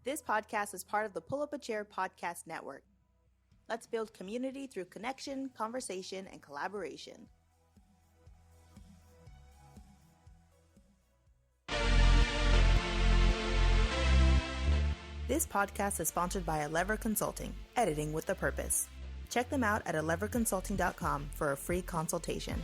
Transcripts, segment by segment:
This podcast is part of the Pull Up a Chair podcast network. Let's build community through connection, conversation, and collaboration. This podcast is sponsored by Lever Consulting, editing with a purpose. Check them out at leverconsulting.com for a free consultation.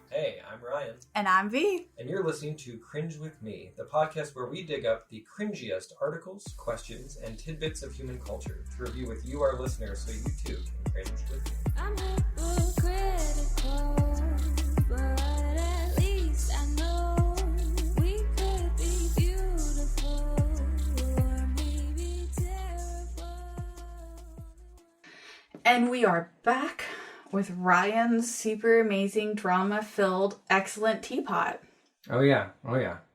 Hey, I'm Ryan. And I'm V. And you're listening to Cringe With Me, the podcast where we dig up the cringiest articles, questions, and tidbits of human culture to review with you, our listeners, so you too can cringe with me. I'm hypocritical, but at least I know we could be beautiful or maybe terrible. And we are back with Ryan's super amazing, drama-filled, excellent teapot. Oh yeah.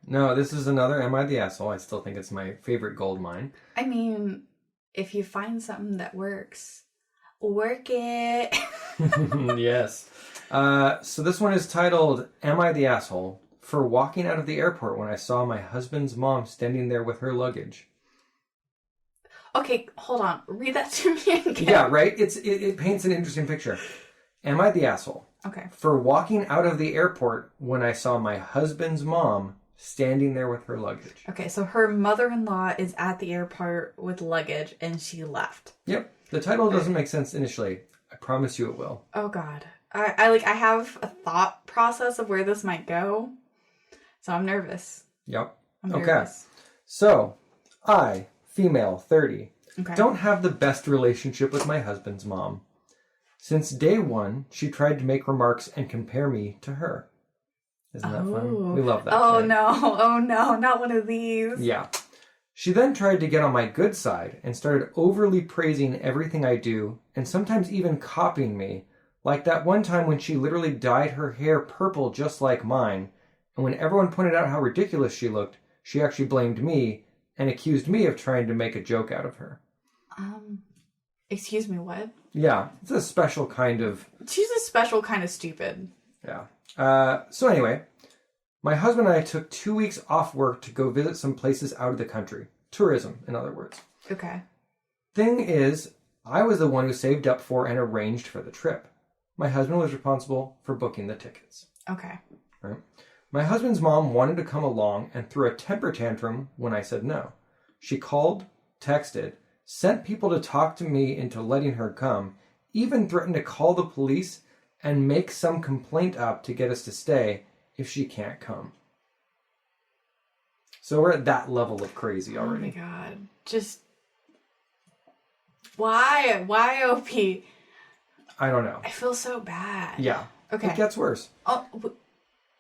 No, this is another Am I the Asshole? I still think it's my favorite gold mine. I mean, if you find something that works, work it. Yes. So this one is titled, Am I the Asshole? For walking out of the airport when I saw my husband's mom standing there with her luggage. Okay, hold on. Read that to me again. Yeah, right? It paints an interesting picture. Am I the asshole? Okay. For walking out of the airport when I saw my husband's mom standing there with her luggage. Okay, so her mother-in-law is at the airport with luggage and she left. Yep. The title doesn't make sense initially. I promise you it will. Oh God. I have a thought process of where this might go. So I'm nervous. Yep. I'm nervous. So, I, female, 30, Okay. don't have the best relationship with my husband's mom. Since day one, she tried to make remarks and compare me to her. Isn't that fun? We love that. Oh right? no, not one of these. Yeah. She then tried to get on my good side and started overly praising everything I do and sometimes even copying me, like that one time when she literally dyed her hair purple just like mine, and when everyone pointed out how ridiculous she looked, she actually blamed me and accused me of trying to make a joke out of her. Excuse me, what? Yeah, it's a special kind of... She's a special kind of stupid. Yeah. So anyway, my husband and I took 2 weeks off work to go visit some places out of the country. Tourism, in other words. Okay. Thing is, I was the one who saved up for and arranged for the trip. My husband was responsible for booking the tickets. Okay. Right? My husband's mom wanted to come along and threw a temper tantrum when I said no. She called, texted, sent people to talk to me into letting her come, even threatened to call the police and make some complaint up to get us to stay if she can't come. So we're at that level of crazy already. Oh my God. Just... Why? Why, OP? I don't know. I feel so bad. Yeah. Okay. It gets worse. Oh,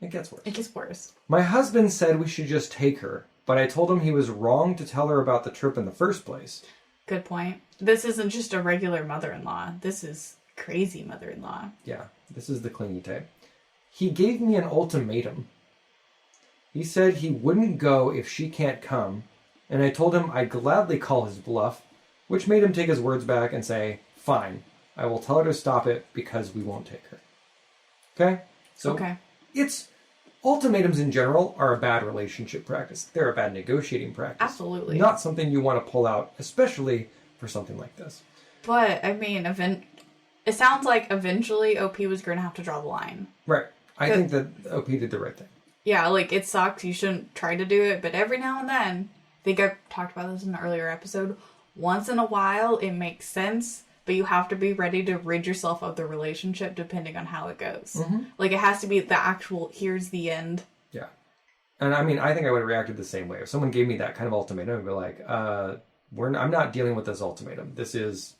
It gets worse. it gets worse. My husband said we should just take her, but I told him he was wrong to tell her about the trip in the first place. Good point. This isn't just a regular mother-in-law. This is crazy mother-in-law. Yeah, this is the clingy type. He gave me an ultimatum. He said he wouldn't go if she can't come, and I told him I'd gladly call his bluff, which made him take his words back and say, fine, I will tell her to stop it because we won't take her. Okay? So Okay. it's... Ultimatums in general are a bad relationship practice. They're a bad negotiating practice. Absolutely. Not something you want to pull out, especially for something like this. But, I mean, it sounds like eventually OP was going to have to draw the line. Right. I think that OP did the right thing. Yeah, like, it sucks. You shouldn't try to do it. But every now and then, I think I talked about this in an earlier episode, once in a while it makes sense, but you have to be ready to rid yourself of the relationship depending on how it goes. Mm-hmm. Like, it has to be the actual, here's the end. Yeah. And I mean, I think I would have reacted the same way. If someone gave me that kind of ultimatum, I'd be like, I'm not dealing with this ultimatum. This is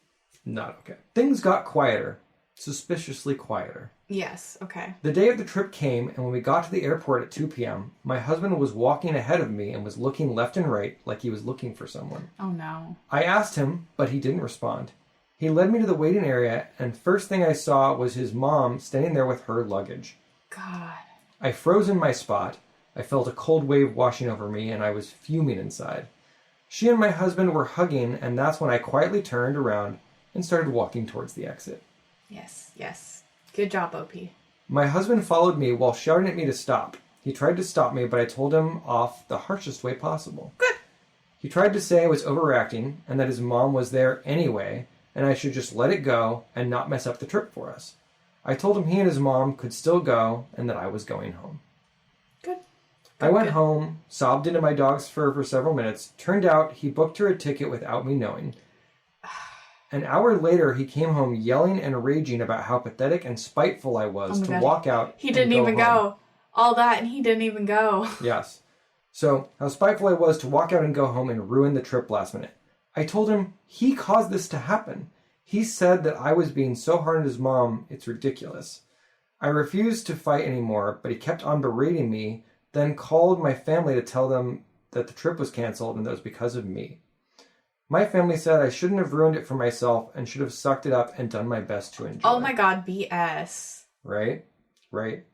not okay. Things got quieter. Suspiciously quieter. Yes, okay. The day of the trip came, and when we got to the airport at 2 p.m., my husband was walking ahead of me and was looking left and right like he was looking for someone. Oh, no. I asked him, but he didn't respond. He led me to the waiting area, and first thing I saw was his mom standing there with her luggage. God. I froze in my spot. I felt a cold wave washing over me, and I was fuming inside. She and my husband were hugging, and that's when I quietly turned around and started walking towards the exit. Yes, yes. Good job, OP. My husband followed me while shouting at me to stop. He tried to stop me, but I told him off the harshest way possible. Good. He tried to say I was overreacting and that his mom was there anyway, and I should just let it go and not mess up the trip for us. I told him he and his mom could still go and that I was going home. Good. I went home, sobbed into my dog's fur for several minutes. Turned out he booked her a ticket without me knowing. An hour later, he came home yelling and raging about how pathetic and spiteful I was to walk out. He didn't even go. All that, and he didn't even go. Yes. So, how spiteful I was to walk out and go home and ruin the trip last minute. I told him he caused this to happen. He said that I was being so hard on his mom, it's ridiculous. I refused to fight anymore, but he kept on berating me, then called my family to tell them that the trip was canceled and that was because of me. My family said I shouldn't have ruined it for myself and should have sucked it up and done my best to enjoy. Oh my god, BS. Right? Right.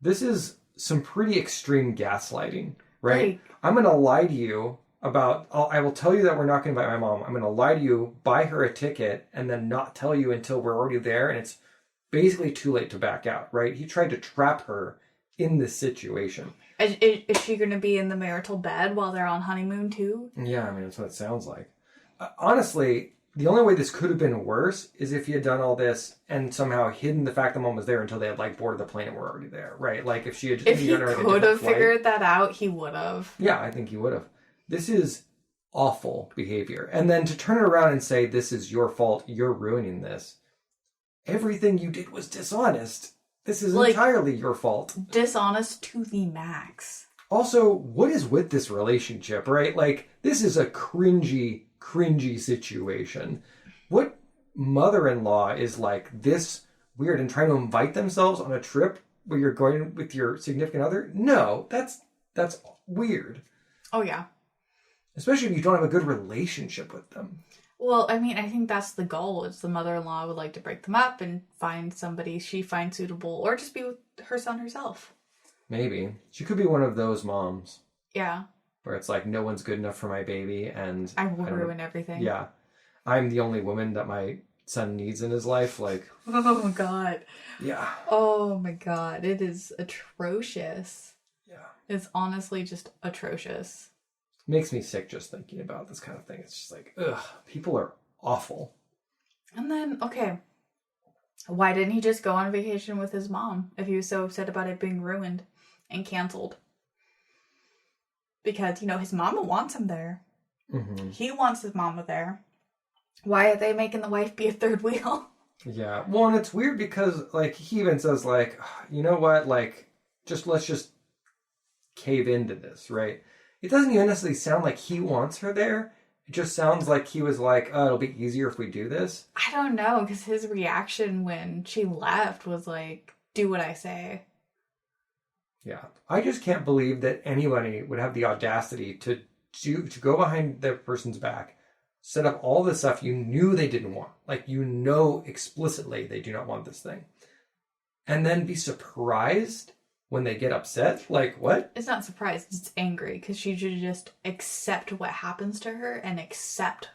This is some pretty extreme gaslighting, right? Like, I'm going to lie to you about, I will tell you that we're not going to invite my mom. I'm going to lie to you, buy her a ticket, and then not tell you until we're already there. And it's basically too late to back out, right? He tried to trap her in this situation. is she going to be in the marital bed while they're on honeymoon too? Yeah, I mean, that's what it sounds like. Honestly, the only way this could have been worse is if he had done all this and somehow hidden the fact the mom was there until they had like boarded the plane and were already there, right? Like if she had just If he could have figured that out, he would have. Yeah, I think he would have. This is awful behavior. And then to turn it around and say, this is your fault, you're ruining this. Everything you did was dishonest. This is entirely your fault. Dishonest to the max. Also, what is with this relationship, right? Like, this is a cringy situation. What mother-in-law is like this weird and trying to invite themselves on a trip where you're going with your significant other? No, that's weird. Oh, yeah. Especially if you don't have a good relationship with them. Well, I mean, I think that's the goal. Is the mother-in-law would like to break them up and find somebody she finds suitable, or just be with her son herself. Maybe. She could be one of those moms. Yeah. Where it's like, no one's good enough for my baby, and I will ruin everything. Yeah. I'm the only woman that my son needs in his life. Like, oh my god. Yeah. Oh my god. It is atrocious. Yeah. It's honestly just atrocious. Makes me sick just thinking about this kind of thing. It's just like, ugh, people are awful. And then, okay, why didn't he just go on vacation with his mom if he was so upset about it being ruined and canceled? Because, you know, his mama wants him there. Mm-hmm. He wants his mama there. Why are they making the wife be a third wheel? Yeah. Well, and it's weird because, like, he even says, like, you know what? Like, let's just cave into this, right? It doesn't even necessarily sound like he wants her there. It just sounds like he was like, oh, it'll be easier if we do this. I don't know, because his reaction when she left was like, do what I say. Yeah. I just can't believe that anybody would have the audacity to go behind the person's back, set up all this stuff you knew they didn't want. Like, you know explicitly they do not want this thing. And then be surprised when they get upset. Like, what? It's not surprised, it's angry, because she should just accept what happens to her and accept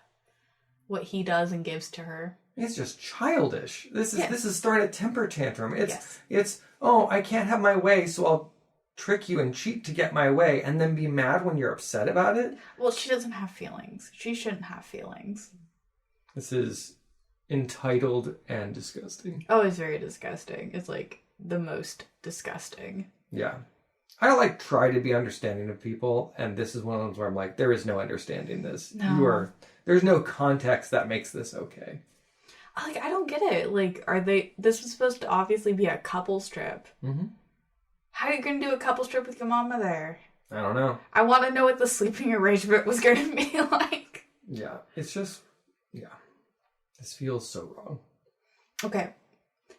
what he does and gives to her. It's just childish. This is throwing a temper tantrum. It's oh, I can't have my way, so I'll trick you and cheat to get my way, and then be mad when you're upset about it. Well, she doesn't have feelings. She shouldn't have feelings. This is entitled and disgusting. Oh, it's very disgusting. It's like the most disgusting. Yeah. I don't try to be understanding of people, and this is one of those where I'm like, there is no understanding this. No. There's no context that makes this okay. I don't get it. Like, this was supposed to obviously be a couples trip. Mm-hmm. How are you going to do a couples trip with your mama there? I don't know. I want to know what the sleeping arrangement was going to be like. Yeah, it's just, this feels so wrong. Okay.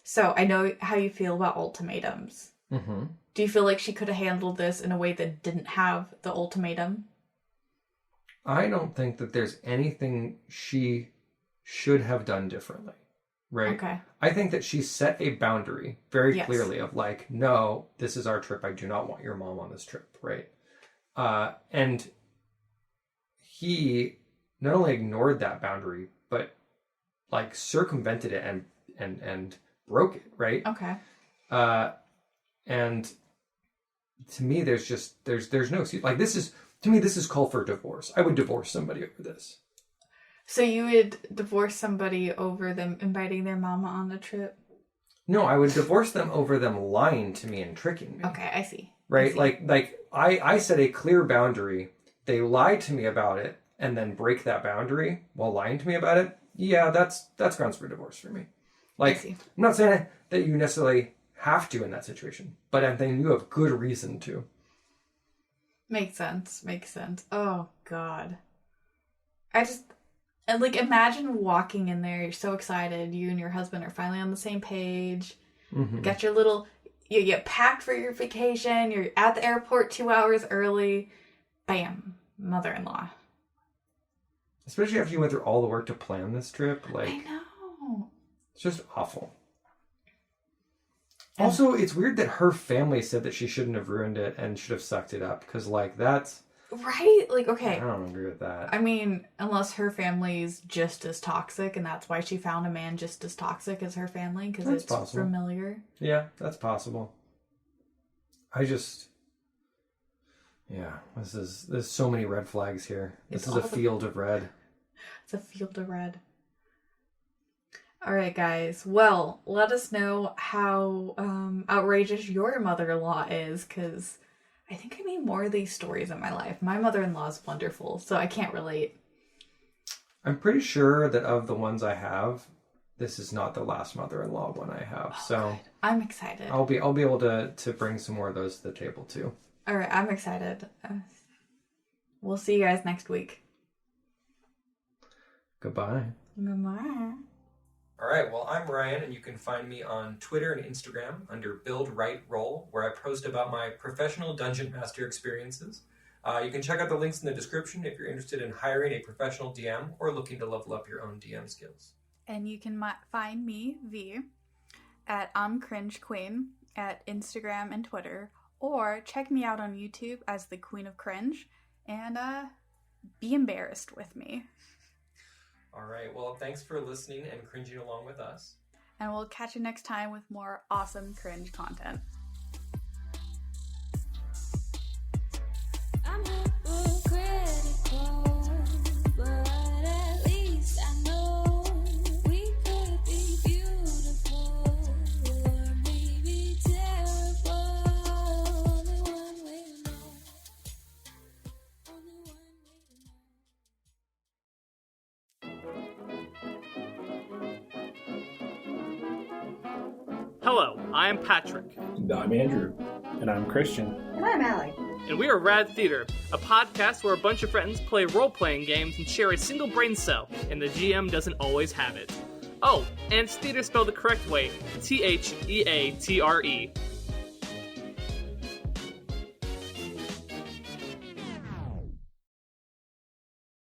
So, I know how you feel about ultimatums. Mm-hmm. Do you feel like she could have handled this in a way that didn't have the ultimatum? I don't think that there's anything she should have done differently, right? Okay. I think that she set a boundary very clearly of like, no, this is our trip. I do not want your mom on this trip, right? And he not only ignored that boundary, but like circumvented it and broke it, right? Okay. And to me, there's no excuse. Like, this is call for divorce. I would divorce somebody over this. So you would divorce somebody over them inviting their mama on a trip? No, I would divorce them over them lying to me and tricking me. Okay, I see. Right? I see. I set a clear boundary. They lie to me about it and then break that boundary while lying to me about it. Yeah, that's grounds for divorce for me. Like, I'm not saying that you necessarily have to in that situation, but I'm thinking you have good reason to. Makes sense. Oh, God. And like, imagine walking in there, you're so excited, you and your husband are finally on the same page, got your little, you get packed for your vacation, you're at the airport 2 hours early, bam, mother-in-law. Especially after you went through all the work to plan this trip. Like, I know. It's just awful. Also, it's weird that her family said that she shouldn't have ruined it and should have sucked it up. Because, like, that's... Right? Like, okay. I don't agree with that. I mean, unless her family's just as toxic, and that's why she found a man just as toxic as her family, because it's possible. Familiar. Yeah, that's possible. There's so many red flags here. This is a field of red. It's a field of red. All right, guys. Well, let us know how outrageous your mother-in-law is, because I think I need more of these stories in my life. My mother-in-law is wonderful, so I can't relate. I'm pretty sure that of the ones I have, this is not the last mother-in-law one I have. Oh, so good. I'm excited. I'll be able to bring some more of those to the table too. All right, I'm excited. We'll see you guys next week. Goodbye. Goodbye. All right, well, I'm Ryan, and you can find me on Twitter and Instagram under Build Right Roll, where I post about my professional Dungeon Master experiences. You can check out the links in the description if you're interested in hiring a professional DM or looking to level up your own DM skills. And you can find me, V, at I'm Cringe Queen at Instagram and Twitter, or check me out on YouTube as the Queen of Cringe, and be embarrassed with me. All right, well, thanks for listening and cringing along with us. And we'll catch you next time with more awesome cringe content. I'm hypocritical, but at least I know we could be beautiful or maybe terrible. Only one way to know. Only one way to know. Hello, I am Patrick, And I'm Andrew. And I'm Christian. And I'm Allie. and we are Rad Theater, a podcast where a bunch of friends play role-playing games and share a single brain cell, and the GM doesn't always have it. Oh, and it's theater spelled the correct way, Theatre.